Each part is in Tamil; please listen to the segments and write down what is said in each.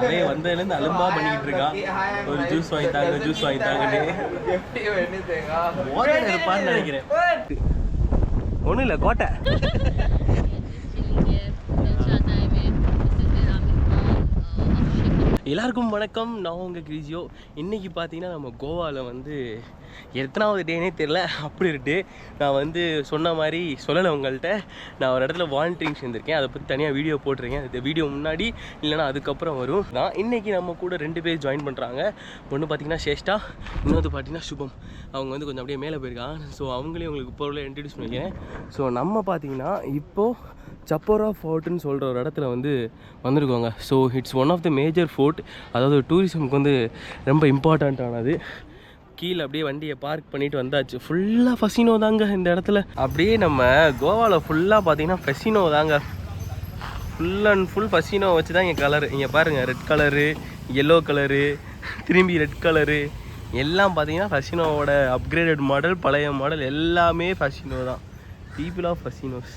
அவன் வந்ததுலேருந்து அலும்பா பண்ணிக்கிட்டு இருக்கான். ஒரு ஜூஸ் வாங்கிட்டாங்க ஜூஸ் வாங்கிட்டாங்கன்னு இருப்பான்னு நினைக்கிறேன். ஒன்றும் இல்லை கோட்டை. எல்லாருக்கும் வணக்கம். நான் உங்கள் கிரிஜியோ. இன்றைக்கி பார்த்தீங்கன்னா நம்ம கோவாவில் வந்து எத்தனாவது டேனே தெரில, அப்படி ஒரு டே. நான் வந்து சொன்ன மாதிரி சொல்லலை உங்கள்கிட்ட. நான் ஒரு இடத்துல வாலண்டியரிங் சேர்ந்துருக்கேன், அதை பற்றி தனியாக வீடியோ போட்டிருக்கேன். இந்த வீடியோ முன்னாடி இல்லைனா அதுக்கப்புறம் வரும். நான் இன்றைக்கி நம்ம கூட 2 பேர் ஜாயின் பண்ணுறாங்க. ஒன்று பார்த்தீங்கன்னா சேஷ்டா, இன்னொன்று பார்த்தீங்கன்னா சுபம். அவங்க வந்து கொஞ்சம் அப்படியே மேலே போயிருக்காங்க. ஸோ அவங்களையும் உங்களுக்கு பொருளை இன்ட்ரடியூஸ் பண்ணிக்கிறேன். ஸோ நம்ம பார்த்தீங்கன்னா இப்போது சப்போரா ஃபோர்ட்டுன்னு சொல்கிற ஒரு இடத்துல வந்து வந்திருக்கோங்க. So it's one of the major fort, அதாவது டூரிசம்க்கு வந்து ரொம்ப இம்பார்ட்டண்ட்டானது. கீழே அப்படியே வண்டியை பார்க் பண்ணிட்டு வந்தாச்சு. ஃபுல்லாக ஃபெசினோ தாங்க இந்த இடத்துல. அப்படியே நம்ம கோவாவில் ஃபுல்லாக பார்த்தீங்கன்னா ஃபெசினோ தாங்க. ஃபுல் அண்ட் ஃபுல் ஃபெசினோ வச்சு தான் இங்கே கலரு. இங்கே பாருங்கள், ரெட் கலரு, எல்லோ கலரு, திரும்பி ரெட் கலரு எல்லாம் பார்த்தீங்கன்னா ஃபெசினோவோட அப்கிரேடட் மாடல், பழைய மாடல் எல்லாமே ஃபெசினோ தான். People of Fascinos.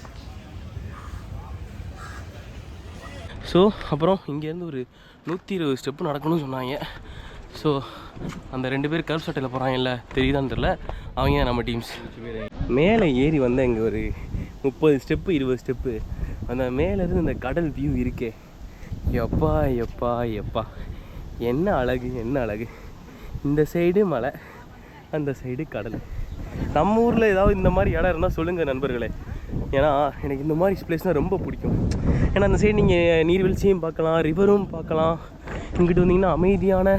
ஸோ அப்புறம் இங்கேருந்து ஒரு 120 ஸ்டெப்பு நடக்கணும்னு சொன்னாங்க. ஸோ அந்த 2 பேர் கருப்பு சட்டையில் போகிறாங்கல்ல, தெரியுதான்னு தெரில, அவங்க நம்ம டீம்ஸ். மேலே ஏறி வந்தால் இங்கே ஒரு 30 ஸ்டெப்பு 20 ஸ்டெப்பு அந்த மேலேருந்து இந்த கடல் வியூ இருக்கே, எப்பா எப்பா எப்பா, என்ன அழகு என்ன அழகு. இந்த சைடு மலை, அந்த சைடு கடல். நம்ம ஊரில் ஏதாவது இந்த மாதிரி இடம் இருந்தால் சொல்லுங்கள் நண்பர்களே. ஏன்னா எனக்கு இந்த மாதிரி பிளேஸ்னால் ரொம்ப பிடிக்கும். ஏன்னா அந்த சைடு நீங்கள் நீர்வீழ்ச்சியும் பார்க்கலாம், ரிவரும் பார்க்கலாம். இங்கிட்டு வந்தீங்கன்னா அமைதியான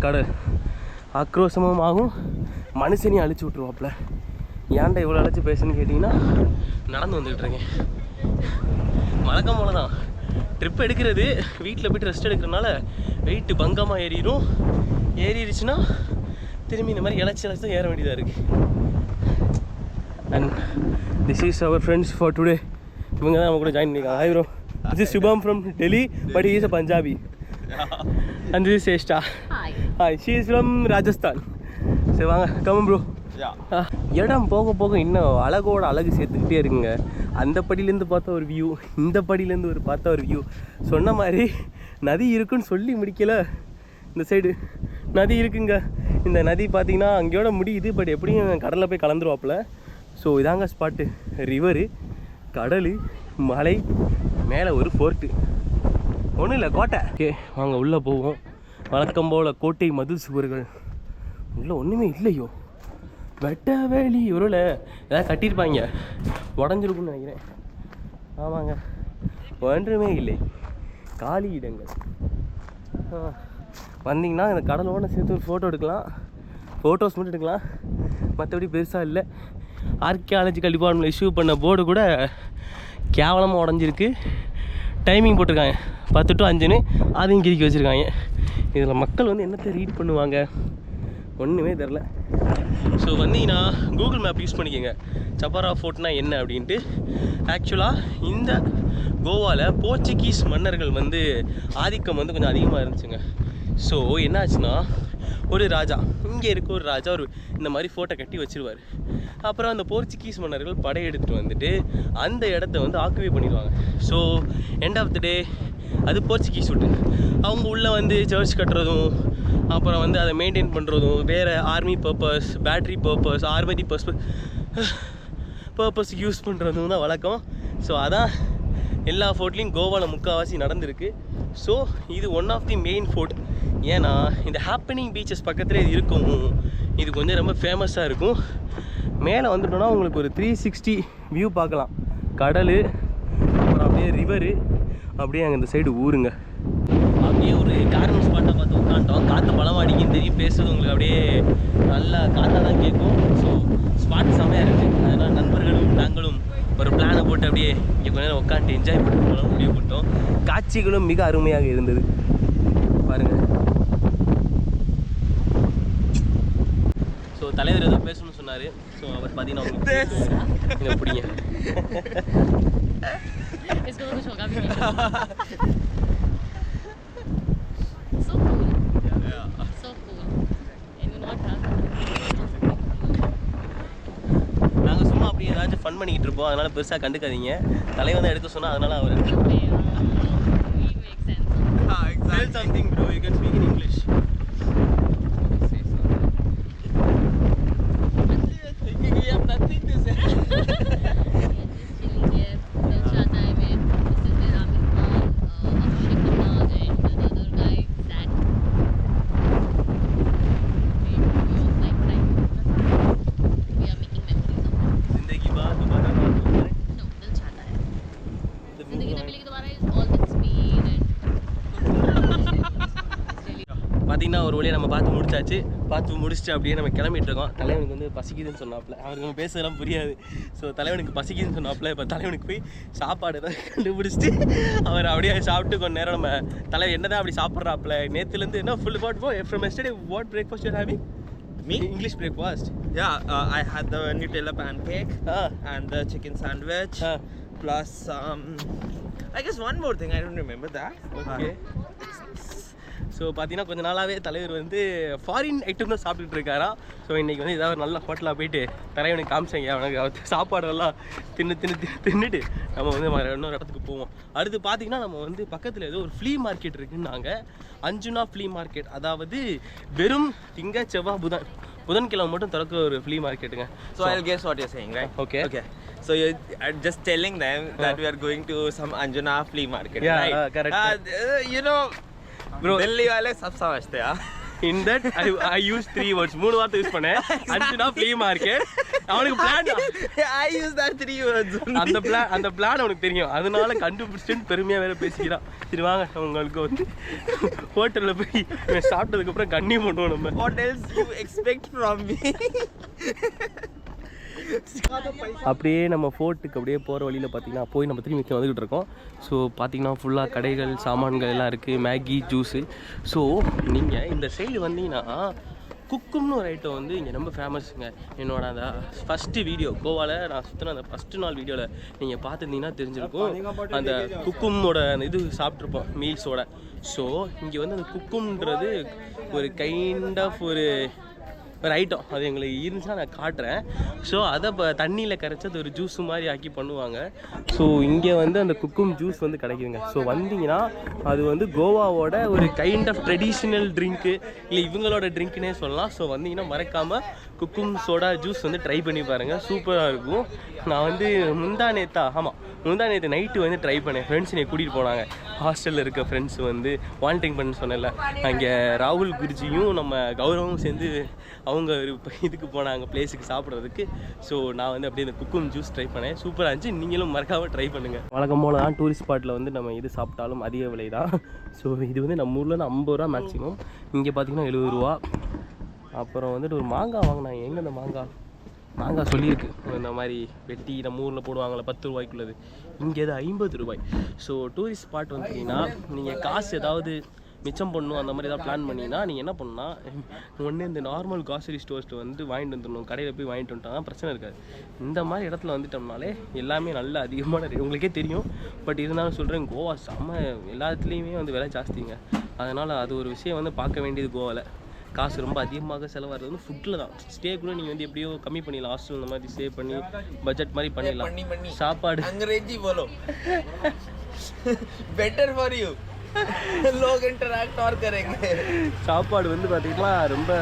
கடல், ஆக்ரோஷமும் ஆகும், மனுஷனையும் அழிச்சு விட்ருவாப்புல. ஏன்டா இவ்வளோ அழைச்சி பேசுன்னு கேட்டிங்கன்னா நடந்து வந்துக்கிட்டு இருக்கேன். வழக்கம் போல தான் ட்ரிப் எடுக்கிறது, வீட்டில் போய்ட்டு ரெஸ்ட் எடுக்கிறனால வெயிட்டு பங்கமாக ஏறிடுச்சுன்னா திரும்பி இந்த மாதிரி இழைச்சி தான் ஏற வேண்டியதாக இருக்குது. And this is our friends for today. இவங்க தான் நம்ம கூட ஜாயின் பண்ணியிருக்காங்க. Hi bro, this is Shubham from Delhi, but he is a Punjabi. And this is Cheshta. Hi, she is from Rajasthan. சரி வாங்க, கம் ப்ரோ. இடம் போக போக இன்னும் அழகோட அழகு சேர்த்துக்கிட்டே இருக்குங்க. அந்த படியிலேருந்து பார்த்தா ஒரு வியூ, இந்த படியிலேருந்து பார்த்தா ஒரு வியூ. சொன்ன மாதிரி நதி இருக்குன்னு சொல்லி முடிக்கலை. இந்த சைடு நதி இருக்குங்க. இந்த நதி பார்த்தீங்கன்னா அங்கேயோட முடியுது, பட் எப்படியும் கடலில் போய் கலந்துருவாப்புல. ஸோ இதாங்க ஸ்பாட்டு. ரிவரு, கடல், மலை, மேலே ஒரு ஃபோர்ட்டு, ஒன்றும் இல்லை கோட்டை. ஓகே வாங்க உள்ளே போவோம். வழக்கம் போல் கோட்டை மதில் சுவர்கள். உள்ளே ஒன்றுமே இல்லையோ, வெட்ட வேலி. ஒருவில் ஏதாவது கட்டியிருப்பாங்க, உடஞ்சிருக்குன்னு நினைக்கிறேன். ஆமாங்க, ஒன்றுமே இல்லை, காலி இடங்கள். வந்தீங்கன்னா இந்த கடலோட சேர்த்து ஒரு ஃபோட்டோ எடுக்கலாம், ஃபோட்டோஸ் மட்டும் எடுக்கலாம், மற்றபடி பெருசாக இல்லை. ஆர்கியாலஜிக்கல் டிபார்ட்மெண்ட் இஷ்யூ பண்ண போர்டு கூட கேவலமாக உடஞ்சிருக்கு. டைமிங் போட்டிருக்காங்க 10 to 5ன்னு, அதையும் கிறுக்கி வச்சுருக்காங்க. இதில் மக்கள் வந்து என்னத்தை ரீட் பண்ணுவாங்க, ஒன்றுமே தெரில. ஸோ வந்தீங்கன்னா கூகுள் மேப் யூஸ் பண்ணிக்கோங்க. சப்போரா ஃபோர்ட்னா என்ன அப்படின்ட்டு. ஆக்சுவலாக இந்த கோவாவில் போர்ச்சுகீஸ் மன்னர்கள் வந்து ஆதிக்கம் வந்து கொஞ்சம் அதிகமாக இருந்துச்சுங்க. ஸோ என்னாச்சுன்னா, ஒரு ராஜா, இங்கே இருக்க ஒரு ராஜா ஒரு இந்த மாதிரி ஃபோட்டோ கட்டி வச்சுருவார். அப்புறம் அந்த போர்ச்சுகீஸ் மன்னர்கள் படையெடுத்துட்டு வந்துட்டு அந்த இடத்த வந்து ஆக்குபை பண்ணிடுவாங்க. ஸோ எண்ட் ஆஃப் த டே அது போர்ச்சுகீஸ் விட்டு அவங்க உள்ளே வந்து சர்ச் கட்டுறதும், அப்புறம் வந்து அதை மெயின்டைன் பண்ணுறதும், வேறு army purpose, battery purpose, ஆர்மரி purpose use பண்ணுறதும் தான் வழக்கம். ஸோ அதான் எல்லா ஃபோர்ட்லேயும் கோவாவில் முக்கால்வாசி நடந்திருக்கு. ஸோ இது one of the main fort. ஏன்னா இந்த ஹாப்பனிங் பீச்சஸ் பக்கத்தில் இது இருக்கும், இது கொஞ்சம் ரொம்ப ஃபேமஸாக இருக்கும். மேலே வந்துட்டோன்னா உங்களுக்கு ஒரு 360 வியூ பார்க்கலாம். கடல், அப்புறம் அப்படியே ரிவரு, அப்படியே அங்கே இந்த சைடு ஊருங்க. அப்படியே ஒரு கார்னர் ஸ்பாட்டை பார்த்து உட்காந்துட்டோம். காற்று பலம் அடிக்குன்னு தெரியும், பேசுறது உங்களுக்கு அப்படியே நல்லா காற்றாக தான் கேட்கும். ஸோ ஸ்பாட் செம்மையாக இருக்குது. அதனால் நண்பர்களும் நாங்களும் ஒரு பிளானை போட்டு அப்படியே இங்கே கொஞ்ச நேரம் உட்காந்துட்டு என்ஜாய் பண்ணிட்டு போகலாம் முடிவு பண்ணிட்டோம். காட்சிகளும் மிக அருமையாக இருந்தது பாருங்கள். ஸோ தலைவர் ஏதோ பேசணும்னு சொன்னார். ஸோ அவர் பார்த்தீங்கன்னா உங்களுக்கு பிடிங்க. நாங்கள் சும்மா அப்படியே ஏதாச்சும் ஃபன் பண்ணிக்கிட்டு இருப்போம், அதனால் பெருசாக கண்டுக்காதீங்க. தலைவர் தான் எடுக்க சொன்னால் அதனால் அவர் exactly. Tell something, bro. You can speak in English. Say something. Thinking we have nothing to say. We are just chilling here. Dil Chahta Hai mein. This is where Amir Khan, Akshay Khanna and the other guy sat. We was like crying. We are making memories of it. जिंदगी बात दोबारा बात हो जाए. No, Dil Chahta Hai. Zindagi Na Milegi Dobara is all with speed and it's really பார்த்தீங்கன்னா ஒரு வழியாக நம்ம பார்த்து முடிச்சாச்சு. பார்த்து முடிச்சுட்டு அப்படியே நம்ம கிளம்பிட்டு இருக்கோம். தலைவனுக்கு வந்து பசிக்குதுன்னு சொன்னாப்புல. அவருக்கு நம்ம பேசலாம் புரியாது. ஸோ தலைவனுக்கு பசிக்குதுன்னு சொன்னாப்புல. இப்போ தலைவனுக்கு போய் சாப்பாடு ஏதாவது கண்டுபிடிச்சிட்டு அவர் அப்படியே சாப்பிட்டு கொஞ்ச நேரம் நம்ம தலைவர் என்ன தான் அப்படி சாப்பிட்றாப்புல. நேற்றுலேருந்து என்ன full from yesterday what breakfast your having? Me? English breakfast. Yeah, I had the Nutella pancake and the chicken sandwich. Plus, I guess one more thing. I don't remember that. Okay. So பார்த்தீங்கன்னா கொஞ்ச நாளாகவே தலைவர் வந்து ஃபாரின் ஐட்டம் தான் சாப்பிட்டுட்டு இருக்காராம். ஸோ இன்றைக்கி வந்து ஏதாவது ஒரு நல்ல ஹோட்டலாக போயிட்டு தலைவனுக்கு காமிச்சாங்க. அவனுக்கு சாப்பாடெல்லாம் தின்னுட்டு நம்ம வந்து இன்னொரு இடத்துக்கு போவோம். அடுத்து பார்த்தீங்கன்னா நம்ம வந்து பக்கத்தில் ஏதோ ஒரு ஃப்ளீ மார்க்கெட் இருக்குன்னாங்க. Anjuna flea market. அதாவது வெறும் திங்க செவ்வாய் புதன்கிழமை மட்டும் திறக்கிற ஒரு ஃப்ளீ மார்க்கெட்டுங்க. So I'll guess what you're saying, right? Okay. So you're just telling them that we are going to some Anjuna flea market, Yeah, right? correct. You know, Bro, Delhi wale sab samajhte hain. in that I use 3 words. 3 வார்த்தை யூஸ் பண்ணேன். அஞ்சுனா ஃப்ளீ மார்க்கெட். அவனுக்கு plan I use that 3 words only. அந்த பிளான் அவனுக்கு தெரியும். அதனால கண்டுபிடிச்சிட்டு பெருமையாக வேற பேசிக்கிறான். சரி வாங்க உங்களுக்கு வந்து ஹோட்டலில் போய் சாப்பிட்டதுக்கப்புறம் கண்ணி பண்ணுவோம் நம்ம. What else you expect from me? அப்படியே நம்ம ஃபோர்ட்டுக்கு அப்படியே போகிற வழியில் பார்த்தீங்கன்னா போய் நம்ம திரும்பி வந்துக்கிட்டு இருக்கோம். ஸோ பார்த்தீங்கன்னா ஃபுல்லாக கடைகள் சாமான்கள் எல்லாம் இருக்குது. Maggi juice. ஸோ நீங்கள் இந்த சைடு வந்தீங்கன்னா குக்கும்னு ஒரு ஐட்டம் வந்து இங்கே ரொம்ப ஃபேமஸுங்க. என்னோட அந்த ஃபஸ்ட்டு வீடியோ கோவாவில் நான் சுற்றின அந்த ஃபஸ்ட்டு நாள் வீடியோவில் நீங்கள் பார்த்துருந்தீங்கன்னா தெரிஞ்சிருக்கும். அந்த குக்கும்மோட அந்த இது சாப்பிட்ருப்போம் மீல்ஸோட. ஸோ இங்கே வந்து அந்த குக்கும்ன்றது ஒரு கைண்ட் ஆஃப் ஒரு ஐட்டம். அது எங்களுக்கு இருந்துச்சுன்னா நான் காட்டுறேன். ஸோ அதை இப்போ தண்ணியில் கரைச்சி அது ஒரு ஜூஸ் மாதிரி ஆக்கி பண்ணுவாங்க. ஸோ இங்கே வந்து அந்த குக்கும் ஜூஸ் வந்து கிடைக்குதுங்க. ஸோ வந்தீங்கன்னா அது வந்து கோவாவோட ஒரு கைண்ட் ஆஃப் ட்ரெடிஷ்னல் ட்ரிங்க்கு இல்லை இவங்களோட ட்ரிங்க்குனே சொல்லலாம். ஸோ வந்தீங்கன்னா மறக்காமல் குக்கும் சோடா ஜூஸ் வந்து ட்ரை பண்ணி பாருங்கள். சூப்பராக இருக்கும். நான் வந்து முந்தா நேற்று நைட்டு வந்து ட்ரை பண்ணேன். ஃப்ரெண்ட்ஸ் என்னை கூட்டிகிட்டு போனாங்க. ஹாஸ்டலில் இருக்க ஃப்ரெண்ட்ஸ் வந்து வால்டிங் பண்ண சொன்னேன்ல, அங்கே ராகுல் குருஜியும் நம்ம கௌரவமும் சேர்ந்து அவங்க ஒரு இதுக்கு போனாங்க பிளேஸுக்கு சாப்பிட்றதுக்கு. ஸோ நான் வந்து அப்படியே இந்த குக்கும் ஜூஸ் ட்ரை பண்ணேன். சூப்பராக இருந்துச்சு. நீங்களும் மறக்காமல் ட்ரை பண்ணுங்கள். வழக்கம் போல தான் டூரிஸ்ட் ஸ்பாட்டில் வந்து நம்ம இது சாப்பிட்டாலும் அதிக விலை தான். ஸோ இது வந்து நம்ம ஊரில் வந்து 50 ரூபா மேக்ஸிமம். இங்கே பார்த்தீங்கன்னா 70 ரூபா. அப்புறம் வந்துட்டு ஒரு மாங்காய் வாங்கினாங்க. எங்கே அந்த மாங்காய் சொல்லியிருக்கு இந்த மாதிரி வெட்டி நம்ம ஊரில் போடுவாங்களே 10 ரூபாய்க்குள்ளது. இங்கே அது 50 ரூபாய். ஸோ டூரிஸ்ட் ஸ்பாட் வந்துட்டீங்கன்னா நீங்கள் காசு ஏதாவது மிச்சம் பண்ணணும் அந்த மாதிரி ஏதாவது பிளான் பண்ணிங்கன்னா நீங்கள் என்ன பண்ணணும்னா ஒன்று இந்த நார்மல் காசரி ஸ்டோர்ஸ்ட்டு வந்து வாங்கிட்டு வந்துடணும். கடையில் போய் வாங்கிட்டு வந்துட்டாங்கன்னா பிரச்சனை இருக்காது. இந்த மாதிரி இடத்துல வந்துட்டோம்னாலே எல்லாமே நல்ல அதிகமான உங்களுக்கே தெரியும். பட் இருந்தாலும் சொல்கிறேன், கோவா செம்ம எல்லாத்துலேயுமே வந்து விலை ஜாஸ்திங்க. அதனால் அது ஒரு விஷயம் வந்து பார்க்க வேண்டியது. கோவாவில் காசு ரொம்ப அதிகமாக செலவாகிறது வந்து ஃபுட்டில் தான். ஸ்டே கூட நீங்கள் வந்து எப்படியோ கம்மி பண்ணிடலாம். ஹாஸ்டல் இந்த மாதிரி ஸ்டே பண்ணி பட்ஜெட் மாதிரி பண்ணிடலாம். சாப்பாடு अंग्रेजी बोलो better for you. लोग interact और करेंगे. சாப்பாடு வந்து பார்த்திங்கன்னா ரொம்ப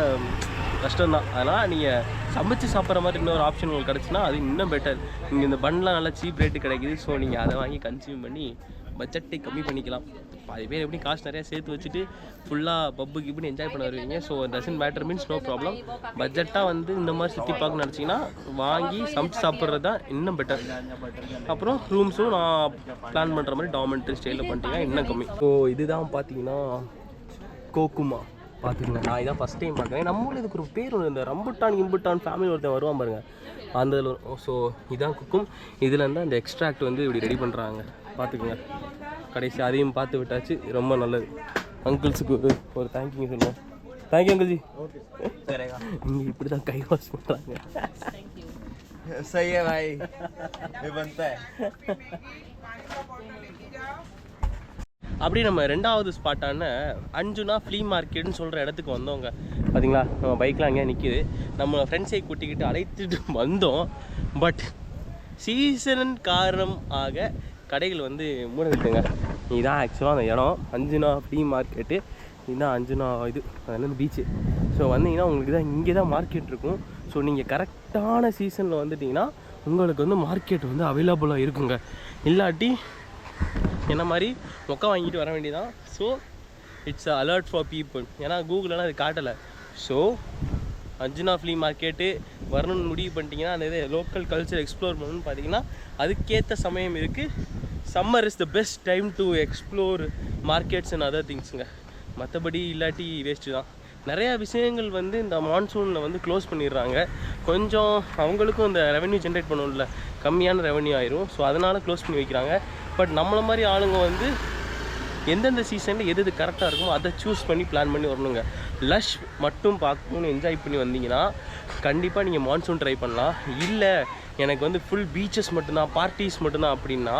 கஷ்டம்தான். அதனால் நீங்கள் சமைச்சு சாப்பிட்ற மாதிரி இன்னொரு ஆப்ஷன் உங்களுக்கு கிடச்சுன்னா அது இன்னும் பெட்டர். இங்கே இந்த பன்லாம் நல்லா சீப் ரேட்டு கிடைக்குது. ஸோ நீங்கள் அதை வாங்கி கன்சியூம் பண்ணி பட்ஜெட்டை கம்மி பண்ணிக்கலாம். பாதி பேர் எப்படி காசு நிறையா சேர்த்து வச்சுட்டு ஃபுல்லாக பப்பு கிப்புன்னு என்ஜாய் பண்ண வருவீங்க. So doesn't matter means no problem. பட்ஜெட்டாக வந்து இந்த மாதிரி சுற்றி பார்க்கணும்னு நினச்சிங்கன்னா வாங்கி சமைச்சு சாப்பிட்றது தான் இன்னும் பெட்டர். அப்புறம் ரூம்ஸும் நான் பிளான் பண்ணுற மாதிரி டாமெண்ட்ரி ஸ்டைலில் பண்ணிட்டீங்கன்னா இன்னும் கம்மி. ஸோ இதுதான் பார்த்தீங்கன்னா கோக்குமா பார்த்துக்கங்க. நான் இதான் ஃபஸ்ட் டைம் பார்க்குறேன். நம்ம ஊரில் இதுக்கு ஒரு பேர் ஒன்று, இந்த ரம்புட்டான் ஃபேமிலி ஒருத்தன் வருவான் பாருங்கள், அந்த இதில் வரும். ஸோ இதான் குக்கும். இதில் இருந்தால் அந்த எக்ஸ்ட்ராக்ட் வந்து இப்படி ரெடி பண்ணுறாங்க பார்த்துக்குங்க. கடைசி அதையும் பார்த்து விட்டாச்சு. ரொம்ப நல்லது. அங்கிள்ஸுக்கு ஒரு தேங்க்யூ சொல்லுவோம். தேங்க்யூ அங்கிள்ஜி. இங்கே இப்படி தான் கை வாஷ் பண்ணுறாங்க. सही है भाई, ये बनता है. அப்படியே நம்ம ரெண்டாவது ஸ்பாட்டான அஞ்சுனா ஃப்ளீ மார்க்கெட்னு சொல்கிற இடத்துக்கு வந்தோங்க. பார்த்தீங்களா நம்ம பைக்லாம் அங்கேயே நிற்கிது. நம்ம ஃப்ரெண்ட்ஸை கூட்டிக்கிட்டு அழைத்துட்டு வந்தோம். பட் சீசன் காரணம் ஆக கடைகள் வந்து மூடிட்டுங்க. இதுதான் ஆக்சுவலாக அந்த இடம் அஞ்சுனா ஃப்ளீ மார்க்கெட்டு. இதுதான் அஞ்சுனா இது அதுலேருந்து பீச்சு. ஸோ வந்தீங்கன்னா உங்களுக்கு தான் இங்கே தான் மார்க்கெட் இருக்கும். ஸோ நீங்கள் கரெக்டான சீசனில் வந்துட்டிங்கன்னா உங்களுக்கு வந்து மார்க்கெட் வந்து அவைலபிளாக இருக்குங்க. இல்லாட்டி என்ன மாதிரி மொக்கை வாங்கிட்டு வர வேண்டியதான். So it's alert for people. ஏன்னா கூகுளெலாம் அது காட்டலை. ஸோ அஞ்சுனா ஃப்ளீ மார்க்கெட்டு வரணும்னு முடிவு பண்ணிட்டீங்கன்னா அந்த இது லோக்கல் கல்ச்சர் எக்ஸ்ப்ளோர் பண்ணணும்னு பார்த்தீங்கன்னா அதுக்கேற்ற சமயம் இருக்குது. Summer is the best time to explore markets and other திங்ஸுங்க. மற்றபடி இல்லாட்டி வேஸ்ட்டு தான். நிறையா விஷயங்கள் வந்து இந்த மான்சூனில் வந்து க்ளோஸ் பண்ணிடுறாங்க. கொஞ்சம் அவங்களுக்கும் இந்த ரெவென்யூ ஜென்ரேட் பண்ணணும்ல, கம்மியான ரெவென்யூ ஆயிரும். ஸோ அதனால் க்ளோஸ் பண்ணி வைக்கிறாங்க. பட் நம்மளை மாதிரி ஆளுங்க வந்து எந்தெந்த சீசனில் எது கரெக்டாக இருக்குமோ அதை சூஸ் பண்ணி பிளான் பண்ணி வரணுங்க. லஷ் மட்டும் பார்க்கணுன்னு என்ஜாய் பண்ணி வந்தீங்கன்னா கண்டிப்பாக நீங்கள் மான்சூன் ட்ரை பண்ணலாம். இல்லை எனக்கு வந்து ஃபுல் பீச்சஸ் மட்டும்தான், பார்ட்டிஸ் மட்டும்தான் அப்படின்னா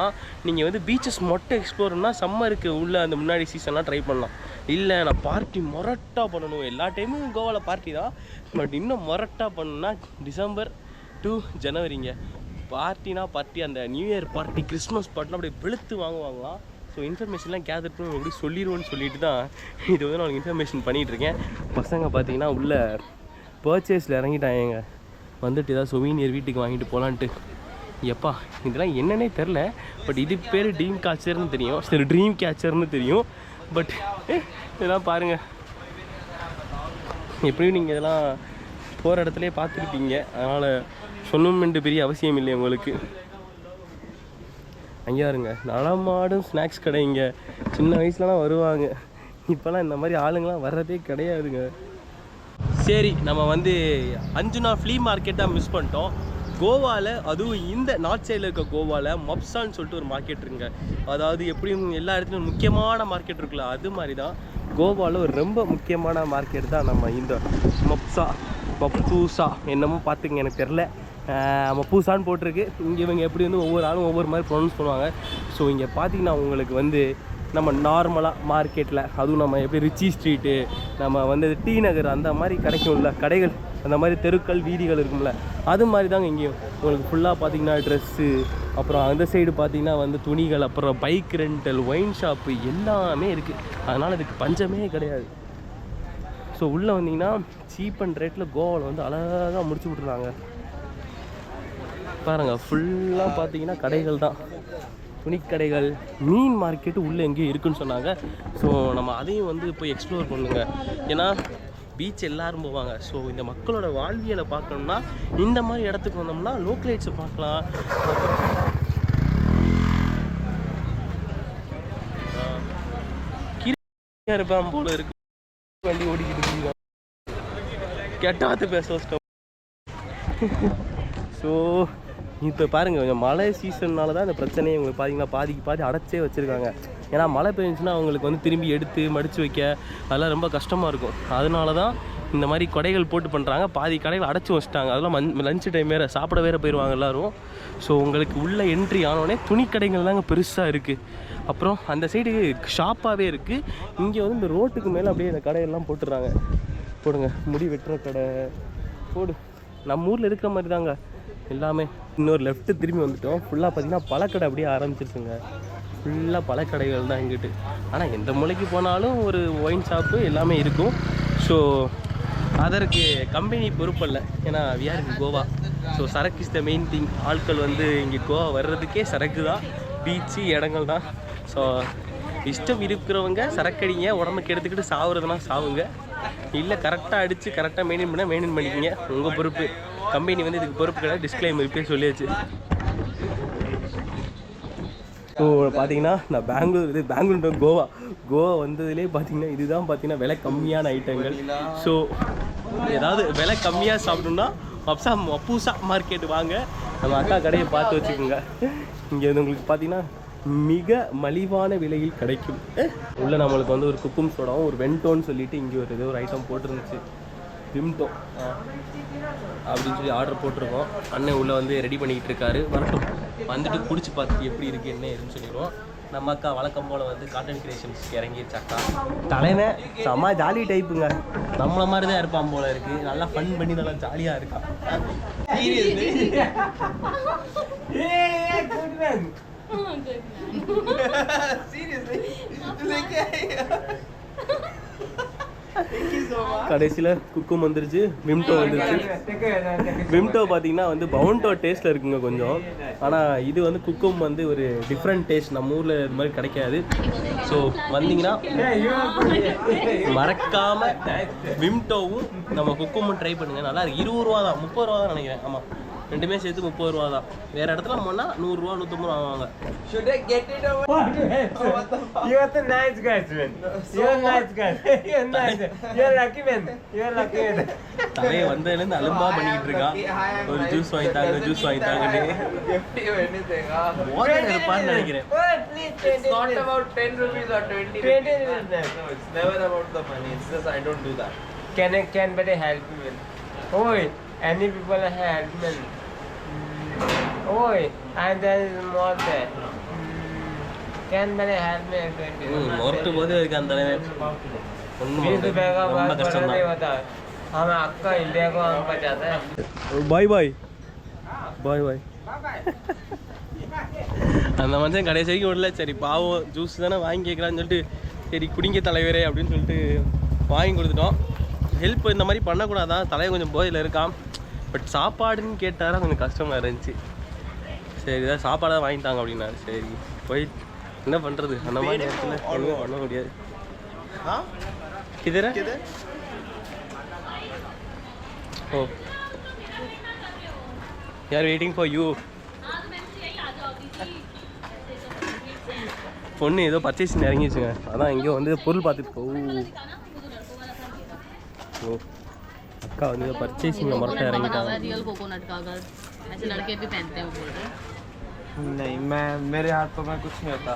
நீங்கள் வந்து பீச்சஸ் மட்டும் எக்ஸ்ப்ளோர் பண்ணால் சம்மருக்கு உள்ள அந்த முன்னாடி சீசன்லாம் ட்ரை பண்ணலாம். இல்லை நான் பார்ட்டி மொரட்டாக பண்ணணும், எல்லா டைமும் கோவாவில் பார்ட்டி தான், பட் இன்னும் மொரட்டாக பண்ணணுன்னா டிசம்பர் டு ஜனவரிங்க. பார்ட்டினா பார்ட்டி, அந்த நியூ இயர் பார்ட்டி, கிறிஸ்மஸ் பார்ட்டிலாம் அப்படியே வெளுத்து வாங்குவாங்களாம். ஸோ இன்ஃபர்மேஷன்லாம் கேதர் பண்ணி எப்படி சொல்லிடுவோன்னு சொல்லிட்டு தான் இது வந்து நான் இன்ஃபர்மேஷன் பண்ணிகிட்ருக்கேன். பசங்க பார்த்தீங்கன்னா உள்ள பர்ச்சேஸில் இறங்கிட்டாங்க. வந்துட்டு ஏதாவது சொவீனியர் வீட்டுக்கு வாங்கிட்டு போகலான்ட்டு. எப்பா இதெல்லாம் என்னன்னே தெரில. பட் இது பேர் ட்ரீம் கேச்சர்னு தெரியும், சரி ட்ரீம் கேச்சர்னு தெரியும். பட் இதெல்லாம் பாருங்கள், எப்படியும் நீங்கள் இதெல்லாம் போகிற இடத்துலையே பார்த்துருப்பீங்க. அதனால் சொல்லணுமென்று பெரிய அவசியம் இல்லை உங்களுக்கு. அங்கே இருங்க நடமாடும் ஸ்நாக்ஸ் கடை. இங்கே சின்ன வயசுலலாம் வருவாங்க, இப்போலாம் இந்த மாதிரி ஆளுங்களாம் வர்றதே கிடையாதுங்க. சரி, நம்ம வந்து அஞ்சுனா ஃப்ளீ மார்க்கெட்டாக மிஸ் பண்ணிட்டோம். கோவாவில், அதுவும் இந்த நார்த் சைடில் இருக்க கோவாவில் மப்சான்னு சொல்லிட்டு ஒரு மார்க்கெட் இருக்குங்க. அதாவது எப்படியும் எல்லா இடத்துலையும் முக்கியமான மார்க்கெட் இருக்குல்ல, அது மாதிரி தான் கோவாவில் ஒரு ரொம்ப முக்கியமான மார்க்கெட் தான் நம்ம இந்த மப்சா என்னமோ பார்த்துங்க, எனக்கு தெரில, மப்பூசான்னு போட்டிருக்கு. இங்கே இவங்க எப்படி வந்து ஒவ்வொரு ஆளும் ஒவ்வொரு மாதிரி ப்ரொனவுன்ஸ் பண்ணுவாங்க. ஸோ இங்கே பார்த்தீங்கன்னா உங்களுக்கு வந்து நம்ம நார்மலாக மார்க்கெட்டில், அதுவும் நம்ம எப்படி ரிச்சி ஸ்ட்ரீட்டு, நம்ம வந்து டி நகர் அந்த மாதிரி கிடைக்கும்ல கடைகள், அந்த மாதிரி தெருக்கள் வீதிகள் இருக்கும்ல, அது மாதிரி தாங்க இங்கேயும். உங்களுக்கு ஃபுல்லாக பார்த்தீங்கன்னா ட்ரெஸ்ஸு, அப்புறம் அந்த சைடு பார்த்தீங்கன்னா வந்து துணிகள், அப்புறம் பைக் ரெண்டல், ஒயின் ஷாப்பு எல்லாமே இருக்குது. அதனால் இதுக்கு பஞ்சமே கிடையாது. ஸோ உள்ளே வந்தீங்கன்னா சீப் அண்ட் ரேட்டில் கோவாவில் வந்து அழகாக முடிச்சு விட்ருந்தாங்க பாருங்கள். ஃபுல்லாக பார்த்தீங்கன்னா கடைகள் தான், துணிக்கடைகள், மீன் மார்க்கெட்டு உள்ளே எங்கேயும் இருக்குதுன்னு சொன்னாங்க. ஸோ நம்ம அதையும் வந்து போய் எக்ஸ்ப்ளோர் பண்ணுங்க. ஏன்னா பீச் எல்லோரும் போவாங்க. ஸோ இந்த மக்களோட வாழ்வியலை பார்க்கணும்னா இந்த மாதிரி இடத்துக்கு வந்தோம்னா லோக்கலைட்ஸை பார்க்கலாம். கீழே இருப்பான் போல இருக்கு, வண்டி ஓடிக்கிட்டு கெட்டாத்து பேச வச்சிட்டோம். ஸோ இப்போ பாருங்கள், கொஞ்சம் மழை சீசன்னால தான் இந்த பிரச்சனையை உங்களுக்கு பார்த்தீங்கன்னா பாதிக்கு பாதி அடைச்சே வச்சுருக்காங்க. ஏன்னா மழை பெஞ்சுன்னா அவங்களுக்கு வந்து திரும்பி எடுத்து மடித்து வைக்க அதெல்லாம் ரொம்ப கஷ்டமாக இருக்கும். அதனால தான் இந்த மாதிரி கடைகள் போட்டு பண்ணுறாங்க. பாதி கடைகள் அடைச்சி வச்சுட்டாங்க. அதெல்லாம் லஞ்ச் டைம் வேறு, சாப்பிட வேறு போயிடுவாங்க எல்லோரும். ஸோ உங்களுக்கு உள்ளே என்ட்ரி ஆனோடனே துணி கடைகள் தாங்க பெருசாக இருக்குது. அப்புறம் அந்த சைடு ஷாப்பாகவே இருக்குது. இங்கே வந்து இந்த ரோட்டுக்கு மேலே அப்படியே இந்த கடையெல்லாம் போட்டுடுறாங்க. போடுங்க, முடி வெட்டுற கடை போடு, நம்ம ஊரில் இருக்கிற மாதிரி தாங்க எல்லாமே. இன்னொரு லெஃப்ட்டு திரும்பி வந்துட்டோம். ஃபுல்லாக பார்த்தீங்கன்னா பழக்கடை அப்படியே ஆரம்பிச்சிருச்சுங்க. ஃபுல்லாக பழக்கடைகள் தான் இங்கிட்டு. ஆனால் எந்த மூலைக்கு போனாலும் ஒரு ஒயின் ஷாப்பு எல்லாமே இருக்கும். ஸோ அதற்கு கம்பெனி பொறுப்பல்ல, ஏன்னா we are in Goa. So சரக்கு இஸ் த மெயின் திங். ஆட்கள் வந்து இங்கே கோவா வர்றதுக்கே சரக்கு தான், பீச்சு, இடங்கள் தான். ஸோ இஷ்டம் இருக்கிறவங்க சரக்கடிங்க, உடம்புக்கு எடுத்துக்கிட்டு சாவுறதுனா சாவுங்க. இல்லை கரெக்டாக அடித்து கரெக்டாக மெயின்டைன் பண்ணிக்கிங்க, உங்கள் பொறுப்பு. கம்பெனி வந்து இதுக்கு பொறுப்பு கிடையாது, டிஸ்க்ளைமர் இப்போயே சொல்லியாச்சு. ஸோ பார்த்தீங்கன்னா நான் பெங்களூர் கோவா வந்ததுலேயே பார்த்தீங்கன்னா இதுதான் பார்த்தீங்கன்னா விலை கம்மியான ஐட்டங்கள். ஸோ ஏதாவது விலை கம்மியாக சாப்பிடணுன்னா மப்பூசா மார்க்கெட் வாங்க, நம்ம அக்கா கடையை பார்த்து வச்சுக்கோங்க. இங்கே வந்து உங்களுக்கு பார்த்தீங்கன்னா மிக மலிவான விலையில் கிடைக்கும். உள்ளே நம்மளுக்கு வந்து ஒரு குக்கும் சோடாவும் ஒரு வென்டோன்னு சொல்லிட்டு இங்கே ஒரு ஏதோ ஒரு ஐட்டம் போட்டிருந்துச்சு, விம்டோ அப்படின்னு சொல்லி ஆர்டர் போட்டிருக்கோம். அண்ணன் உள்ளே வந்து ரெடி பண்ணிக்கிட்டு இருக்காரு, வரட்டும், வந்துட்டு குடிச்சு பார்த்துட்டு எப்படி இருக்குது என்ன ஏதுன்னு சொல்லிடுவோம். நம்ம அக்கா வழக்கம் போல் வந்து காட்டன் கிரியேஷன்ஸ்க்கு இறங்கிடுச்சு. அக்கா தலைவன் செம்ம ஜாலி டைப்புங்க, நம்மளை மாதிரி தான் இருப்பான் போல இருக்குது. நல்லா ஃபன் பண்ணி நல்லா ஜாலியாக இருக்கான். Seriously? கடைசியில் குக்கும் வந்துருச்சு, விம்டோ வந்துருச்சு. விம்டோ பார்த்தீங்கன்னா வந்து பவுண்டோ டேஸ்ட்டில் இருக்குங்க கொஞ்சம். ஆனால் இது வந்து குக்கும் வந்து ஒரு டிஃப்ரெண்ட் டேஸ்ட், நம்ம ஊரில் இது மாதிரி கிடைக்காது. ஸோ வந்தீங்கன்னா மறக்காமல் விம்டோவும் நம்ம குக்குமும் ட்ரை பண்ணுங்கள். நல்லா இருக்கு. 20 ரூபா தான், 30 ரூபா தான் நினைக்கிறேன். ஆமாம், ரெண்டுமே சேர்த்து 30 ரூபா தான். வேறு இடத்துல போனால் 100 ரூபா 150 ரூபா வாங்குவாங்க. Should I get it over? What the fuck? You are the nice guys, man. You are nice guys. You are nice. You are lucky man. You are lucky man. தலையை வந்ததுலேருந்து அலும்பா பண்ணிக்கிட்டு இருக்கான். ஒரு ஜூஸ் வாங்கிட்டாங்க, ஜூஸ் வாங்கிட்டாங்கன்னு Gift you anything? இருப்பான்னு நினைக்கிறேன். It's not about 10 rupees or 20 rupees. No, it's never about the money. It's just I don't do that. Can better help me, man. Oi, any people help me. Oi, and there is more there. Can better help me 20. ஒருட்டு போதே இருக்கு அந்த தலைவன். 20 रुपए का ரொம்ப बात கஷ்டம் नहीं தான். होता है. हम आपका इंडिया को हम बचाते हैं. பாய் பாய் பாய் பாய். அந்த மனுஷன் கடைசி வரைக்கும் விடல. சரி பாவம், ஜூஸ் தானே வாங்கி கேட்குறான்னு சொல்லிட்டு சரி குடிங்க தலைவரே அப்படின்னு சொல்லிட்டு வாங்கி கொடுத்துட்டோம். ஹெல்ப் இந்த மாதிரி பண்ணக்கூடாதான், தலையை கொஞ்சம் போதையில் இருக்கான். பட் சாப்பாடுன்னு கேட்டாரா கொஞ்சம் கஷ்டமாக இருந்துச்சு. சரி ஏதாவது சாப்பாடு தான் வாங்கிட்டாங்க அப்படின்னாரு. சரி போய் என்ன பண்ணுறது, அந்த மாதிரி நேரத்தில் ஒன்றும் பண்ண முடியாது. Huh? கிதர Kidhar? ஓ யார் வெயிட்டிங் ஃபார் யூ. பொண்ணு ஏதோ பர்ச்சேசிங் இறங்கிடுச்சுங்க. அதான் எங்கேயோ வந்து பொருள் பார்த்துட்டு ஓ அக்கா வந்து ஏதோ பர்ச்சேசிங்கில் மொரட்டை இறங்கிட்டாங்க. रियल कोकोनट का अगर ऐसे लड़के भी पहनते हैं वो बोल रहे हैं. नहीं, मैं मेरे हाथ तो मैं कुछ नहीं होता.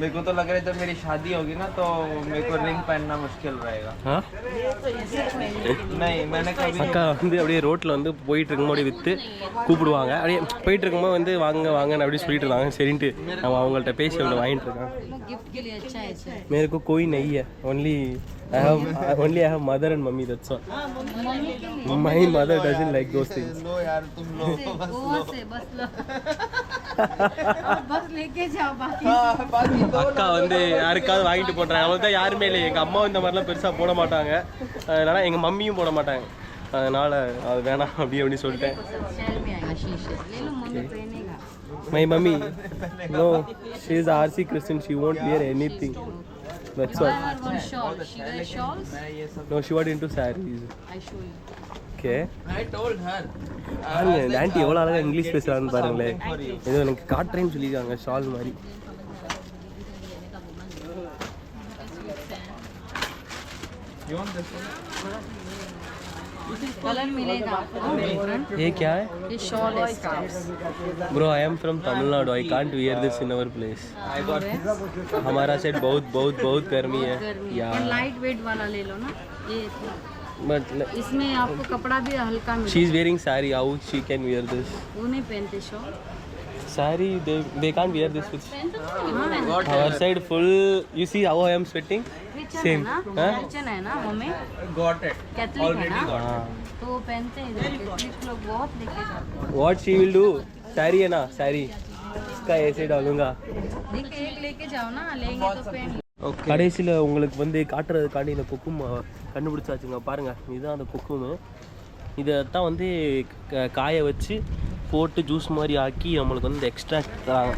मेरे को तो लग रहा है जब मेरी शादी होगी ना तो मेरे को रिंग पहनना मुश्किल रहेगा. हाँ नहीं, मैंने कभी அக்கா வந்து அப்படியே ரோட்டில் வந்து போயிட்டு இருக்கும்போது விற்று கூப்பிடுவாங்க. அப்படியே போயிட்டு இருக்கும்போது வந்து வாங்க வாங்கன்னு அப்படி சொல்லிட்டு இருந்தாங்க. சரின்ட்டு நம்ம அவங்கள்ட்ட பேசி ஒன்று வாங்கிட்டு இருக்கோம். गिफ्ट के लिए अच्छा है सर. मेरे को कोई नहीं है, only I have mother and mummy, that's all. Mummy के लिए My mother doesn't like those things. लो यार तुम लो बस गोवा से बस लो. बस लेके जाओ बाकी बाकी दो அக்கா வந்து யாருக்காவது வாங்கிட்டு போடுறாங்க. அவள் தான் யாருமே இல்லை. எங்கள் அம்மாவும் இந்த மாதிரிலாம் பெருசாக போட மாட்டாங்க. அதனால் எங்கள் மம்மியும் போட மாட்டாங்க. அதனால் அது வேணாம் அப்படி சொல்லிட்டேன். शहर में आएगा शीशे ले लो मम्मी पहनेगा. My mummy, no, she is RC Christian. She won't wear anything. That's all. Buy one shawl. She wears shawls. No, she was into sarees. I show you. Okay. I told her. பாருங்க இந்த ஆண்டி எவ்வளோ அழகாக இங்கிலீஷ் பேசுகிறான்னு பாருங்களேன். ஏதோ எனக்கு காட்டுறேன்னு சொல்லியிருக்காங்க ஷால் மாதிரி. You want this one? Colour मिलेगा आपको डिफरेंट. ये क्या है? ये शॉल है scarf. Bro, I am from Tamil Nadu. I can't wear this in our place. I got this. हमारा साइड बहुत गर्मी है. गर्मी Yeah. और लाइट वेट वाला ले लो ना ये. But इसमें आपको कपड़ा भी हल्का she मिलेगा. is wearing sari. How she can wear this? वो नहीं पहनते shawl. Sari, they can't wear this with. हाँ. Our side full. You see how I am sweating? Christian Same. है ना. हाँ? क्रिश्चियन है ना मम्मी. Got it. कैथलिक है ना. हाँ. तो वो पहनते हैं इधर कैथलिक लोग बहुत लेके जाते हैं. What she will do? Sari है ना? Sari. इसका ऐसे डालूंगा. देख एक लेके जाओ ना लेंगे तो पहन. Okay. கடைசியில் உங்களுக்கு வந்து காட்டுறதுக்காண்டி இந்த குக்கும் கண்டுபிடிச்சாச்சுங்க. பாருங்கள் இதுதான் அந்த குக்குமு. இதை தான் வந்து காய வச்சு போட்டு ஜூஸ் மாதிரி ஆக்கி நம்மளுக்கு வந்து இந்த எக்ஸ்ட்ராக்ட் தராங்க.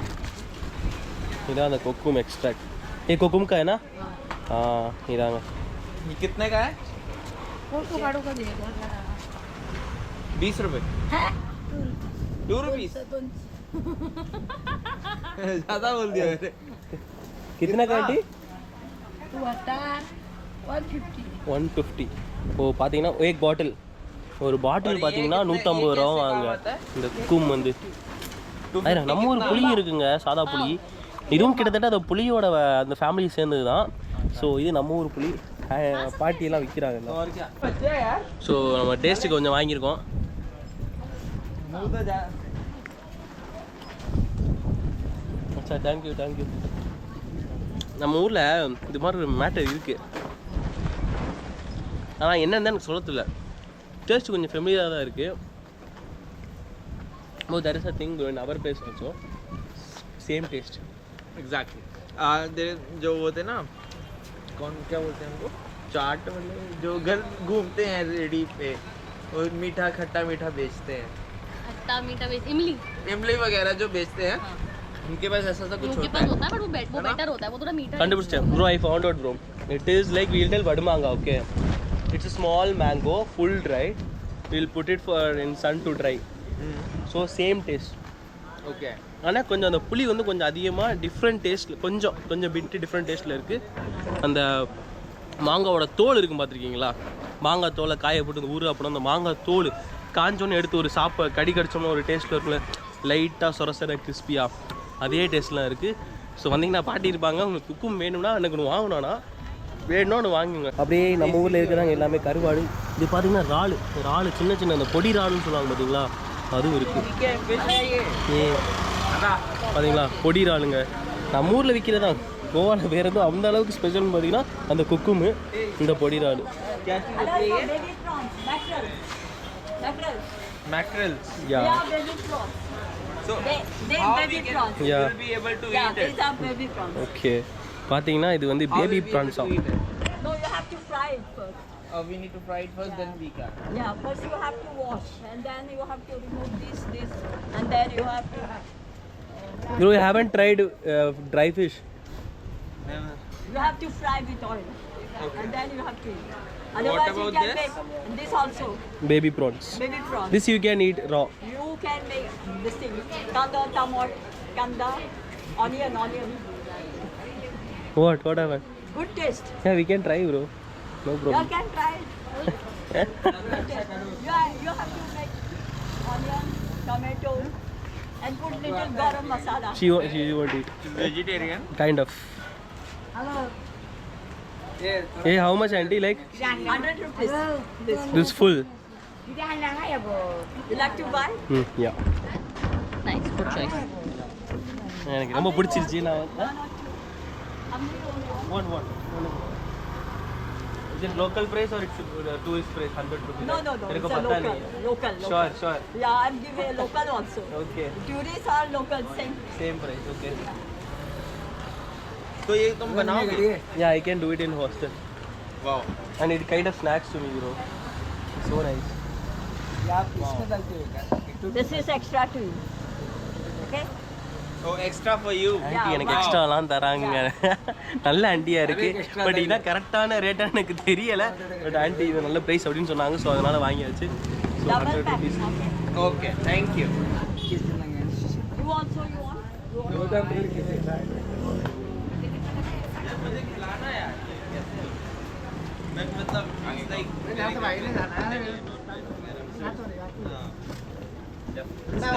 இதான் அந்த கொக்கும் எக்ஸ்ட்ராக்ட். ये कोकुम का है ना? हाँ इधर ये कितने का है? काढ़ो का देगा 20 रुपए. 2 रुपीस. ज्यादा बोल दिया मैंने. कितना का आंटी? 150. 150. ஓ பார்த்தீங்கன்னா एक பாட்டில் ஒரு பாட்டில் பார்த்தீங்கன்னா 150 ரூபா வாங்க. இந்த குக்கும் வந்து நம்ம ஒரு புளி இருக்குங்க, சாதா புளி. இதுவும் கிட்டத்தட்ட அந்த புளியோட அந்த ஃபேமிலி சேர்ந்தது தான். ஸோ இது நம்ம ஊர் புளி. பாட்டியெல்லாம் விற்கிறாங்க. और क्या? बच्चे यार. ஸோ நம்ம டேஸ்ட்டுக்கு கொஞ்சம் வாங்கியிருக்கோம். அச்சா தேங்க்யூ. நம்ம ஊரில் இது மாதிரி ஒரு மேட்டர் இருக்குது. ஆனால் என்னன்னு எனக்கு சொல்ல தெரியல. டேஸ்ட்டு கொஞ்சம் ஃபெமிலியராக தான் இருக்குது. there is a thing in our place also. same taste. Exactly. जो वो थे ना, कौन क्या बोलते हैं उनको, चाट वाले जो घर घूमते हैं रेडी पे और मीठा खट्टा मीठा बेचते हैं, खट्टा मीठा इमली इमली वगैरह जो बेचते हैं, उनके पास ऐसा सा कुछ उनके होता पास है. होता है, बट वो बेटर होता है, वो थोड़ा मीठा 100%. Bro, I found out, bro. It is like we'll tell vadmanga, okay? It's a small mango, full dry. We'll put it for in sun to dry. So same taste. Okay. ஆனால் கொஞ்சம் அந்த புளி வந்து கொஞ்சம் அதிகமாக டிஃப்ரெண்ட் டேஸ்ட்டில் கொஞ்சம் பிட்டு டிஃப்ரெண்ட் டேஸ்ட்டில் இருக்குது. அந்த மாங்காவோட தோல் இருக்கும் பார்த்துருக்கீங்களா, மாங்காய் தோலை காய போட்டு அந்த ஊறு அப்புறம் அந்த மாங்காய் தோல் காஞ்சோன்னு எடுத்து ஒரு கடி கடிச்சோம்னா ஒரு டேஸ்ட்டில் இருக்குல்ல, லைட்டாக சொரசர கிறிஸ்பியாக, அதே டேஸ்ட்லாம் இருக்குது. ஸோ வந்தீங்கன்னா பாட்டி இருப்பாங்க, உங்களுக்கு குக்கும் வேணும்னா எனக்கு ஒன்று வாங்கணும்னா வேணும்னா ஒன்று வாங்குங்க. அப்படியே நம்ம ஊரில் இருக்கிறாங்க எல்லாமே கருவாடு. இது பார்த்தீங்கன்னா இறால் சின்ன சின்ன அந்த பொடி இறாலுன்னு சொல்லுவாங்க பார்த்தீங்களா, அதுவும் இருக்குது. பார்த்தீங்களா பொடி இறாலுங்க, நம்ம ஊரில் விற்கிறதா. கோவாவில் வேறு எதுவும் அந்த அளவுக்கு ஸ்பெஷல்னு பார்த்தீங்கன்னா அந்த குக்குமு, இந்த பொடி இறால். Mackerels. Yeah. Baby prawns. So They how baby we can prawns. Yeah. will be able to Yeah, eat it? these are baby prawns. ஓகே, பார்த்தீங்கன்னா இது வந்து How baby will we able prawns to ஆகும். eat it? No, you have to fry it first. We need to fry it first, then we can. Yeah, first you have to wash, and then you have to remove this, and then you have to. Bro, you haven't tried dry fish? You have to fry with oil, and then you have to eat. Otherwise, you about can this? make this also Baby prawns. baby prawns. This you can eat raw. You can make this thing: kanda, onion. What happened? Good taste. Yeah, we can try, bro. No You problem. can try it. Good taste. You have to make onion, tomato, and put little garam masala. She won't eat. Vegetarian. Kind of. Hey, how much auntie like? 100 rupees. This full. You like to buy? Yeah. nice, good choice. எனக்கு ரொம்ப பிடிச்சிருச்சு. நான் one. Is it local price or it's tourist price? 100 rupees. No. எனக்கு It's a பத்தா local. இல்லையா? Local. Sure. Yeah, I'm giving a local also. Okay. Tourists are local, same. Same price. Okay. तो ये तुम बनाओगे? Yeah, I can do it in hostel. Wow. And it kind of snacks to me, bro. So nice. This is extra to you. Okay? Oh, extra for you. Aunty எனக்கு எக்ஸ்ட்ராலாம் தராங்க. நல்ல ஆண்டியாக இருக்குது. பட் இதான் கரெக்டான ரேட்டாக எனக்கு தெரியலை. பட் ஆண்டி இது நல்ல ப்ரைஸ் அப்படின்னு சொன்னாங்க. ஸோ அதனால் வாங்கியாச்சு. So Double 100 pack. rupees. Okay. Okay, thank you. You also you want? मतलब like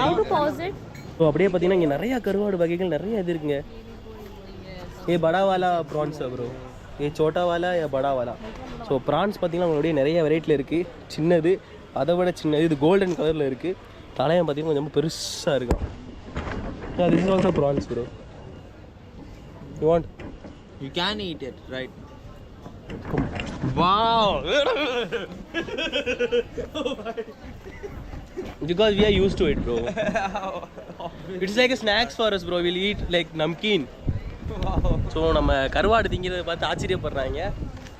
How to pause it? So அப்படியே பார்த்தீங்கன்னா இங்கே நிறையா கருவாடு வகைகள் நிறைய இது இருக்குங்க. ஏ படா வாலா ப்ரான்ஸ் ப்ரோ, ஏ சோட்டா வாலா ஏ படா வாலா. ஸோ ப்ரான்ஸ் பார்த்தீங்கன்னா உங்களுடைய நிறைய வெரைட்டியில் இருக்குது. சின்னது, அதை விட சின்னது, இது கோல்டன் கலரில் இருக்குது. தலையம் பார்த்தீங்கன்னா கொஞ்சம் ரொம்ப பெருசாக இருக்கும். This is also prawns bro. You want? you can eat it, right? Wow. Because we are used to it, bro. It's like a snacks for us, bro. We'll eat like namkeen. Wow. So நம்ம கருவாடு திங்கிறத பார்த்து ஆச்சரியப்படுறாங்க.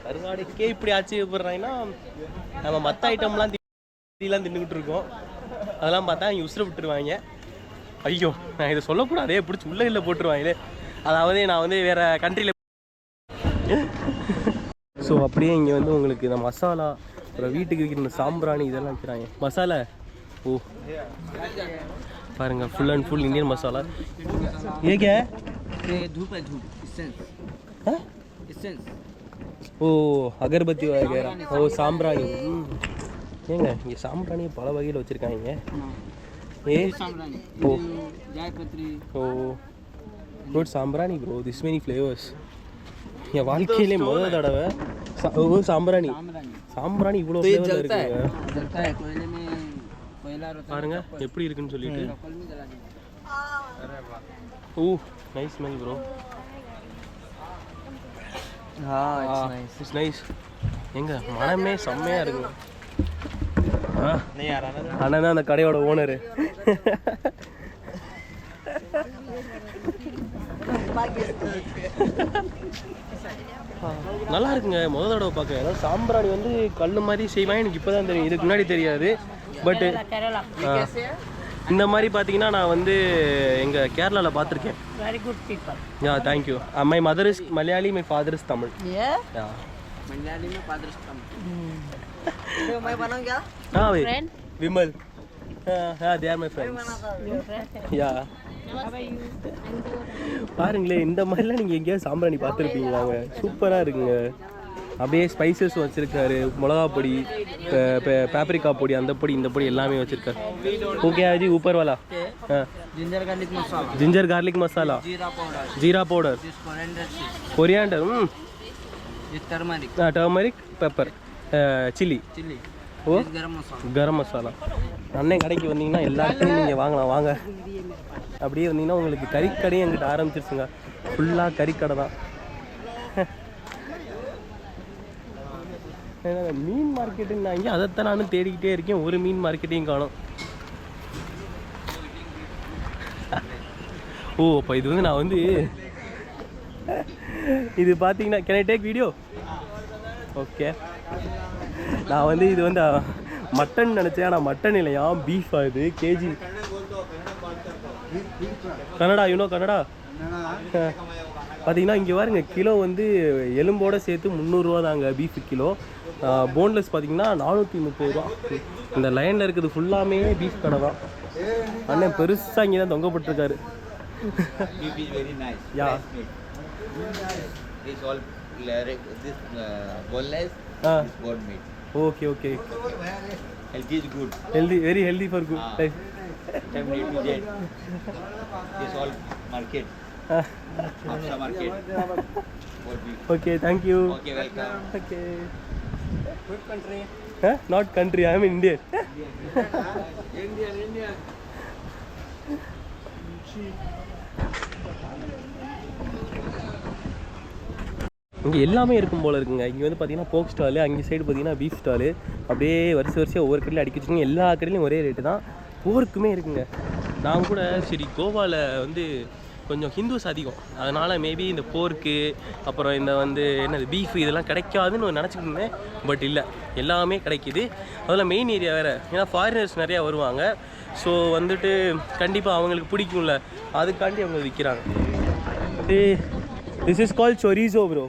கருவாடுக்கே இப்படி ஆச்சரியப்படுறாங்கன்னா நம்ம மற்ற ஐட்டம்லாம் தின்னுக்கிட்டு இருக்கோம். அதெல்லாம் பார்த்தா இங்கே உசுர விட்டுருவாங்க. ஐயோ, நான் இதை சொல்லக்கூடாதே, பிடிச்சி உள்ளே இல்லை போட்டுருவாங்களே. அதாவது நான் வந்து வேறு கண்ட்ரியில். ஸோ அப்படியே இங்கே வந்து உங்களுக்கு இந்த மசாலா, அப்புறம் வீட்டுக்கு வைக்கிற இந்த சாம்பிராணி இதெல்லாம் வைக்கிறாங்க. மசாலா ஓ பாருங்கள், full and full Indian masala. ஏங்க धूप है, धूप एसेंस ஓ அகர்பத்தி வகைரா, ஓ சாம்பிராணி. ஏங்க இங்கே சாம்பிராணி பல வகையில் வச்சுருக்காங்க. ஏ ஓ जायपत्री ஓ குட் சாம்பிராணி ப்ரோ, திஸ் மெனி ஃப்ளேவர்ஸ். என் வாழ்க்கையிலே முதல் தடவை சாம்பிராணி இவ்வளோ ஃப்ளேவர் இருக்குங்க. जलता है कोयले में, कोयला रहता பாருங்க எப்படி இருக்குன்னு சொல்லிட்டு. है, कल में जला देंगे। ஓ nice smell bro. It's nice. எங்க மனமே செம்மையாக இருக்குங்க. नहीं आ रहा ना? அண்ணன் தான் அந்த கடையோட ஓனரு. நல்லா இருக்குங்க. முதல் தடவை பார்க்க ஏதாவது சாம்பிராணி வந்து கல் மாதிரி செய்வாங்க. எனக்கு இப்போ தான் தெரியும், இதுக்கு முன்னாடி தெரியாது. பட்டு இந்த மாதிரி பார்த்தீங்கன்னா நான் வந்து எங்கள் கேரளாவில் பார்த்துருக்கேன். Very good people. Yeah thank you. My mother is Malayali, my father is Tamil. Yeah. யா मलयाली में फादर स्टम तो मैं बनाऊं क्या? हाँ भाई Friend? विमल. हाँ they are my friends. Your friend? யா பாருங்களேன், இந்த மாதிரிலாம் நீங்கள் எங்கேயாவது சாம்பிராணி பார்த்துருப்பீங்களாங்க. சூப்பராக இருக்குங்க. அப்படியே ஸ்பைசஸ் வச்சுருக்காரு, மிளகா பொடி, பேப்ரிக்கா பொடி, அந்த பொடி இந்த பொடி எல்லாமே வச்சுருக்காரு. ஓகே ஆஜி ஊப்பர் வாலா. Ginger garlic masala ginger garlic masala, jeera powder, coriander, turmeric, pepper, chilli, ஓ கரம் மசாலா. அண்ணன் கடைக்கு வந்தீங்கன்னா எல்லாத்தையும் நீங்கள் வாங்கலாம். வாங்க, அப்படியே வந்தீங்கன்னா உங்களுக்கு கறிக்கடையும் எங்கிட்ட ஆரம்பிச்சிருச்சுங்க. ஃபுல்லாக கறிக்கடை தான். மீன் மார்க்கெட்டுன்னாங்க, அதைத்தான் நானும் தேடிக்கிட்டே இருக்கேன். ஒரு மீன் மார்க்கெட்டையும் காணும். ஓ அப்போ இது வந்து நான் வந்து இது பார்த்தீங்கன்னா can I take video? Okay. நான் வந்து இது வந்து மட்டன் நினச்சேன், ஆனால் மட்டன் இல்லையா, பீஃப். இது கேஜி கன்னடா, யூனோ கன்னடா. பார்த்தீங்கன்னா இங்கே பாருங்க, கிலோ வந்து எலும்போடு சேர்த்து 300 தாங்க பீஃபு கிலோ. போன்லெஸ் பார்த்தீங்கன்னா 430 ரூபா. இந்த லைனில் இருக்குது ஃபுல்லாமே பீஃப் கடை தான். அண்ணன் பெருசாக இங்கே தான் தொங்கப்பட்டிருக்காரு. Beef is very nice. Yeah. Fresh meat. This all this boneless. Ah. This bone meat. Okay okay. Health is good. Healthy, very healthy for good life. Time need to get. This all market. Hafsa market. For beef. Okay thank you. Okay, welcome. Okay. Which country? Not country, I am Indian. Indian. இங்கே எல்லாமே இருக்கும் போல் இருக்குங்க. இங்கே வந்து பார்த்தீங்கன்னா போக் ஸ்டாலு, அங்கே சைடு பார்த்தீங்கன்னா பீஃப் ஸ்டாலு, அப்படியே வரிசையாக ஒவ்வொரு கடையிலும் அடிக்க வச்சுருங்க. எல்லா கடையிலையும் ஒரே ரேட்டு தான், போருக்குமே இருக்குங்க. நான் கூட சரி கோவாவில் வந்து கொஞ்சம் ஹிந்துஸ் அதிகம், அதனால் மேபி இந்த போர்க்கு அப்புறம் இந்த வந்து என்னது பீஃப் இதெல்லாம் கிடைக்காதுன்னு நினச்சிட்டு இருந்தேன். பட் இல்லை, எல்லாமே கிடைக்கிது. அதில் மெயின் ஏரியா வேறு, ஏன்னா ஃபாரினர்ஸ் நிறையா வருவாங்க. ஸோ வந்துட்டு கண்டிப்பாக அவங்களுக்கு பிடிக்கும்ல, அதுக்காண்டி அவங்க விற்கிறாங்க. This is call chorizo bro.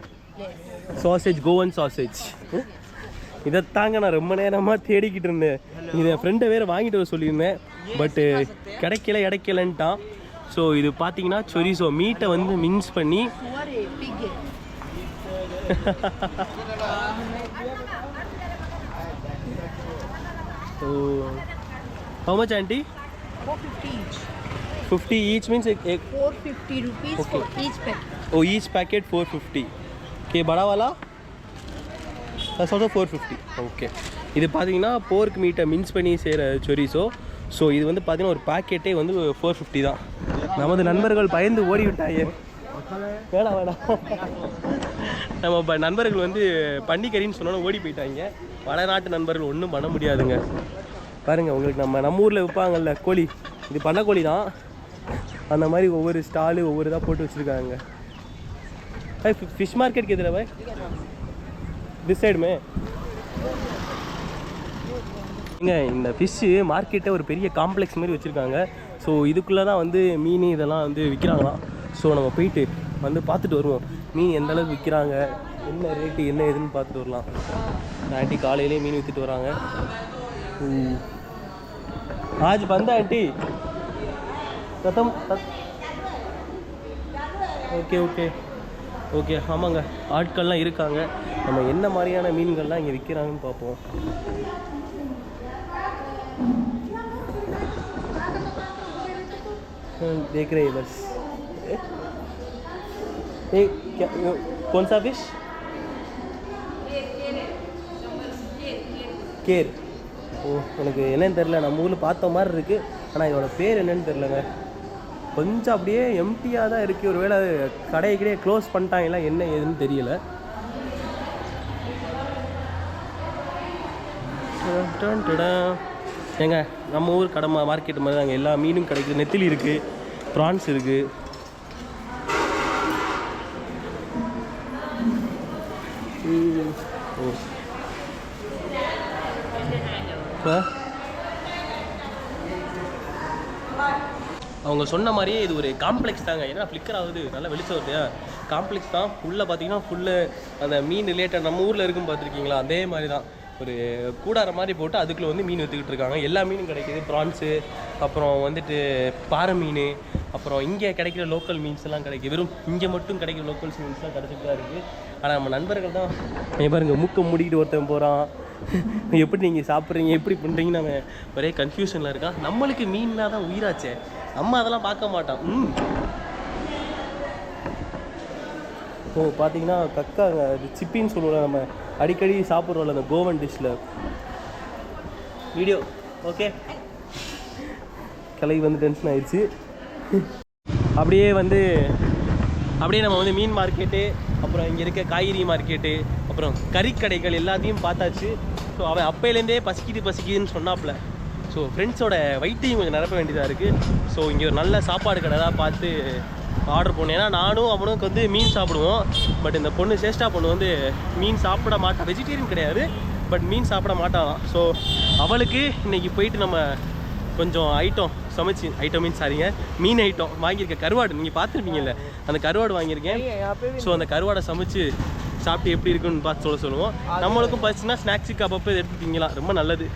Sausage, Goan sausage. இதைத்தாங்க நான் ரொம்ப நேரமாக தேடிக்கிட்டு இருந்தேன். இதை என் ஃப்ரெண்டை வேறு வாங்கிட்டு வர சொல்லியிருந்தேன், பட்டு கிடைக்கலன்ட்டான். ஸோ இது பார்த்தீங்கன்னா chorizo மீட்டை வந்து மிக்ஸ் பண்ணி So, how much aunty? 450 each. 50 each means 450 rupees Okay. for each packet. Oh, each packet 450. Okay, बड़ा वाला? That's also 450. Okay. இது பார்த்தீங்கன்னா போர்க் மீட்டை மின்ஸ் பண்ணி செய்கிற chorizo. ஸோ இது வந்து பார்த்தீங்கன்னா ஒரு பாக்கெட்டே வந்து 450 தான். நமது நண்பர்கள் பயந்து ஓடி விட்டாங்க. வேணாம் நம்ம நண்பர்கள் வந்து பன்னிக்கறின்னு சொன்னாலும் ஓடி போயிட்டாங்க. வடநாட்டு நண்பர்கள் ஒன்றும் பண்ண முடியாதுங்க. பாருங்கள், உங்களுக்கு நம்ம ஊரில் விற்பாங்கல்ல கோழி, இது பண்ணக்கோழி தான். அந்த மாதிரி ஒவ்வொரு ஸ்டாலு ஒவ்வொரு இதாக போட்டு வச்சுருக்காங்க. ஃபிஷ் மார்க்கெட் கேதுல பாய் திஸ் சைடுமே இங்கே இந்த ஃபிஷ்ஷு மார்க்கெட்டை ஒரு பெரிய காம்ப்ளெக்ஸ் மாதிரி வச்சுருக்காங்க. ஸோ இதுக்குள்ளே தான் வந்து மீன் இதெல்லாம் வந்து விற்கிறாங்களாம். ஸோ நம்ம போயிட்டு வந்து பார்த்துட்டு வருவோம், மீன் எந்த அளவுக்கு விற்கிறாங்க, என்ன ரேட்டு என்ன ஏதுன்னு பார்த்துட்டு வரலாம். ஆண்டி காலையிலே மீன் விற்றுட்டு வராங்க. ஆஜ் பந்தா ஆண்டி கதம். Okay okay okay. ஆமாங்க, ஆட்கள்லாம் இருக்காங்க. நம்ம என்ன மாதிரியான மீன்கள்லாம் இங்கே விற்கிறாங்கன்னு பார்ப்போம். देख रहे हैं बस. क्या कौन सा फिश? கேர். ஓ, எனக்கு என்னன்னு தெரில. நம்ம ஊரில் பார்த்த மாதிரி இருக்குது, ஆனால் இதோட பேர் என்னன்னு தெரிலங்க. கொஞ்சம் அப்படியே எம்டியாக தான் இருக்குது. ஒரு வேளை கடையை கிடையே க்ளோஸ் பண்ணிட்டாங்களா என்ன ஏதுன்னு தெரியல. ஏங்க நம்ம ஊர் கடை மார்க்கெட் மாதிரி தாங்க, எல்லா மீனும் கிடைக்குது. நெத்திலி இருக்குது, ப்ரான்ஸ் இருக்குது. அவங்க சொன்ன மாதிரியே இது ஒரு காம்ப்ளெக்ஸ் தாங்க. ஏன்னா ஃப்ளிக்கர் ஆகுது, நல்லா வெளிச்சம் வருது. காம்ப்ளெக்ஸ் தான். ஃபுல்லாக பார்த்தீங்கன்னா ஃபுல்லு அந்த மீன் ரிலேட்டட் நம்ம ஊரில் இருக்கும் பார்த்துருக்கீங்களா, அதே மாதிரி தான். ஒரு கூடார மாதிரி போட்டு அதுக்குள்ளே வந்து மீன் விற்றுக்கிட்டு இருக்காங்க. எல்லா மீனும் கிடைக்கிது. ப்ரான்ஸு, அப்புறம் வந்துட்டு பாறை மீன், அப்புறம் இங்கே கிடைக்கிற லோக்கல் மீன்ஸ் எல்லாம் கிடைக்கிது. வெறும் இங்கே மட்டும் கிடைக்கிற லோக்கல்ஸ் மீன்ஸ்லாம் கிடச்சிட்டு தான் இருக்குது. ஆனால் நம்ம நண்பர்கள் தான் பாருங்க மூக்கை மூடிக்கிட்டு ஒருத்தன் போகிறான். எப்படி நீங்கள் சாப்பிட்றீங்க, எப்படி பண்ணுறீங்கன்னு நம்ம ஒரே கன்ஃபியூஷனில் இருக்கான். நம்மளுக்கு மீன்னா தான் உயிராச்சே, நம்ம அதெல்லாம் பார்க்க மாட்டோம். ஓ பார்த்தீங்கன்னா கக்காங்க, அது சிப்பின்னு சொல்லுவோம், நம்ம அடிக்கடி சாப்பிட்றோம்ல அந்த கோவன் டிஷ்ஷில். வீடியோ ஓகே, கலை வந்து டென்ஷன் ஆயிடுச்சு. அப்படியே நம்ம வந்து மீன் மார்க்கெட்டு, அப்புறம் இங்கே இருக்க காய்கறி மார்க்கெட்டு, அப்புறம் கறிக்கடைகள் எல்லாத்தையும் பார்த்தாச்சு. ஸோ அவன் அப்பையிலேருந்தே பசிக்குதுன்னு சொன்னாப்புல. ஸோ ஃப்ரெண்ட்ஸோட வயிற்றையும் கொஞ்சம் நிரப்ப வேண்டியதாக இருக்குது. ஸோ இங்கே ஒரு நல்ல சாப்பாடு கடை தான் பார்த்து ஆர்டர் பண்ணேன். ஏன்னா நானும் அவனுக்கு வந்து மீன் சாப்பிடுவோம். பட் இந்த பொண்ணு சேஷ்டா பொண்ணு வந்து மீன் சாப்பிட மாட்டான், வெஜிடேரியன் கிடையாது, பட் மீன் சாப்பிட மாட்டான். ஸோ அவளுக்கு இன்றைக்கி போயிட்டு நம்ம கொஞ்சம் மீன் ஐட்டம் வாங்கியிருக்கேன். கருவாடு நீங்கள் பார்த்துருப்பீங்கல்ல, அந்த கருவாடு வாங்கியிருக்கேன். ஸோ அந்த கருவாடை சமைச்சு சாப்பிட்டு எப்படி இருக்குன்னு பார்த்து சொல்லுவோம். நம்மளுக்கும் பசிச்சுன்னா ஸ்நாக்ஸுக்கு அப்பப்போ எடுத்து திங்கலாம், ரொம்ப நல்லது.